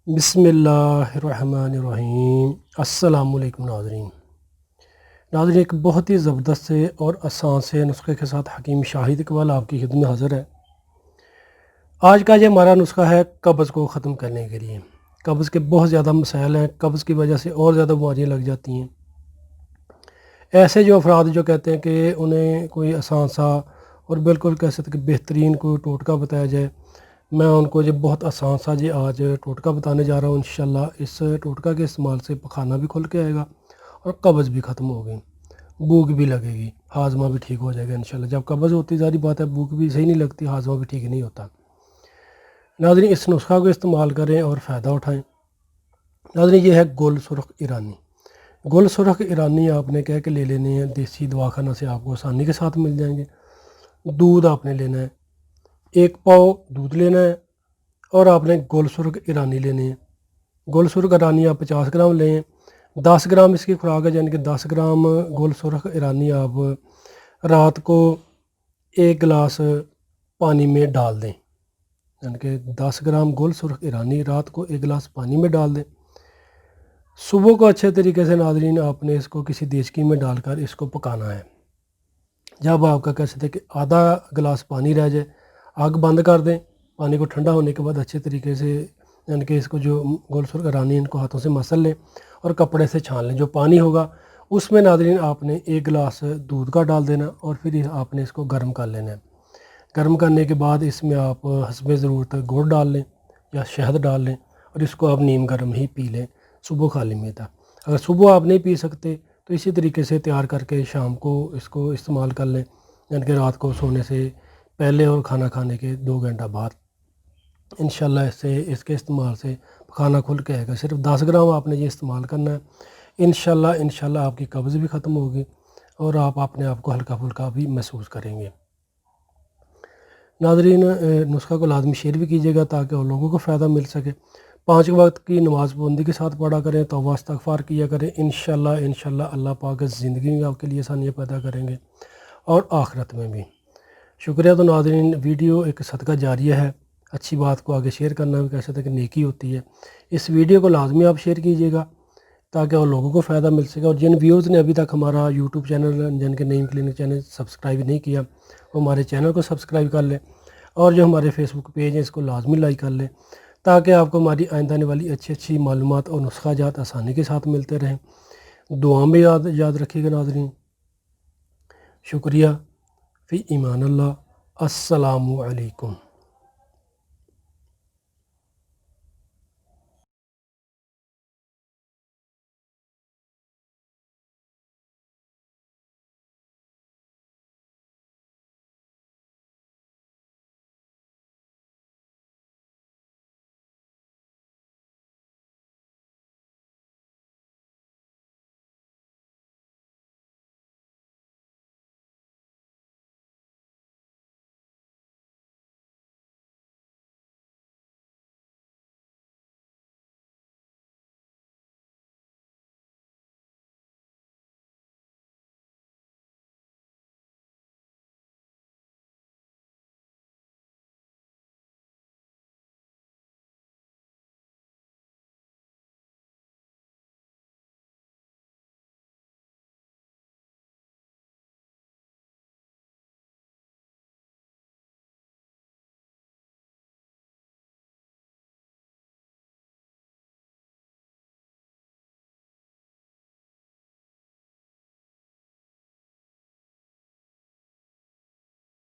بسم اللہ الرحمن الرحیم۔ السلام علیکم ناظرین، ایک بہت ہی زبردست سے اور آسان سے نسخے کے ساتھ حکیم شاہد اقبال آپ کی خدمت میں حاضر ہے۔ آج کا یہ ہمارا نسخہ ہے قبض کو ختم کرنے کے لیے۔ قبض کے بہت زیادہ مسائل ہیں، قبض کی وجہ سے اور زیادہ بیماریاں لگ جاتی ہیں۔ ایسے جو افراد جو کہتے ہیں کہ انہیں کوئی آسان سا اور بالکل کہہ سکتے کہ بہترین کوئی ٹوٹکا بتایا جائے، میں ان کو بہت آسان سا آج ٹوٹکا بتانے جا رہا ہوں۔ انشاءاللہ اس ٹوٹکا کے استعمال سے پخانہ بھی کھل کے آئے گا اور قبض بھی ختم ہوگی، بھوک بھی لگے گی، ہاضمہ بھی ٹھیک ہو جائے گا انشاءاللہ۔ جب قبض ہوتی ظاہری بات ہے بھوک بھی صحیح نہیں لگتی، ہاضمہ بھی ٹھیک نہیں ہوتا۔ ناظرین، اس نسخہ کو استعمال کریں اور فائدہ اٹھائیں۔ ناظرین، یہ ہے گل سرخ ایرانی۔ گل سرخ ایرانی آپ نے کہہ کے لے لینے ہیں، دیسی دواخانہ سے آپ کو آسانی کے ساتھ مل جائیں گے۔ دودھ آپ نے لینا ہے، 1 پاؤ دودھ لینا ہے، اور آپ نے گل سرخ ایرانی لینے ہیں۔ گل سرخ ایرانی آپ 50 گرام لیں، 10 گرام اس کی خوراک ہے، یعنی کہ 10 گرام گل سرخ ایرانی آپ رات کو 1 گلاس پانی میں ڈال دیں، یعنی کہ 10 گرام گل سرخ ایرانی رات کو 1 گلاس پانی میں ڈال دیں۔ صبح کو اچھے طریقے سے ناظرین آپ نے اس کو کسی دیچکی میں ڈال کر اس کو پکانا ہے۔ جب آپ کا کہہ سکتے کہ آدھا گلاس پانی رہ جائے، آگ بند کر دیں۔ پانی کو ٹھنڈا ہونے کے بعد اچھے طریقے سے یعنی کہ اس کو جو گل سرخ ایرانی ان کو ہاتھوں سے مسل لیں اور کپڑے سے چھان لیں۔ جو پانی ہوگا اس میں ناظرین آپ نے 1 گلاس دودھ کا ڈال دینا اور پھر آپ نے اس کو گرم کر لینا ہے۔ گرم کرنے کے بعد اس میں آپ حسب ضرورت گڑ ڈال لیں یا شہد ڈال لیں اور اس کو آپ نیم گرم ہی پی لیں صبح خالی معدہ۔ اگر صبح آپ نہیں پی سکتے تو اسی طریقے سے تیار کر کے شام کو اس کو استعمال کر لیں، یعنی کہ رات کو سونے سے پہلے اور کھانا کھانے کے 2 گھنٹہ بعد۔ انشاءاللہ اس کے استعمال سے کھانا کھل کے آئے گا۔ صرف 10 گرام آپ نے یہ استعمال کرنا ہے۔ انشاءاللہ آپ کی قبض بھی ختم ہوگی اور آپ اپنے آپ کو ہلکا پھلکا بھی محسوس کریں گے۔ ناظرین، نسخہ کو لازمی شیئر بھی کیجیے گا تاکہ اور لوگوں کو فائدہ مل سکے۔ 5 وقت کی نماز پابندی کے ساتھ پڑھا کریں، توبہ استغفار کیا کریں۔ انشاءاللہ اللہ پاک زندگی میں آپ کے لیے آسانیاں پیدا کریں گے اور آخرت میں بھی۔ شکریہ۔ تو ناظرین، ویڈیو ایک صدقہ جاریہ ہے، اچھی بات کو آگے شیئر کرنا بھی کہہ سکتے کہ نیکی ہوتی ہے۔ اس ویڈیو کو لازمی آپ شیئر کیجیے گا تاکہ اور لوگوں کو فائدہ مل سکے۔ اور جن ویوز نے ابھی تک ہمارا یوٹیوب چینل جن کے نعیم کلینک چینل سبسکرائب نہیں کیا وہ ہمارے چینل کو سبسکرائب کر لیں، اور جو ہمارے فیس بک پیج ہیں اس کو لازمی لائک کر لیں تاکہ آپ کو ہماری آئندہ آنے والی اچھی معلومات اور نسخہ جات آسانی کے ساتھ ملتے رہیں۔ دعا میں یاد رکھیے گا ناظرین۔ شکریہ۔ فی امان اللہ۔ السلام علیکم۔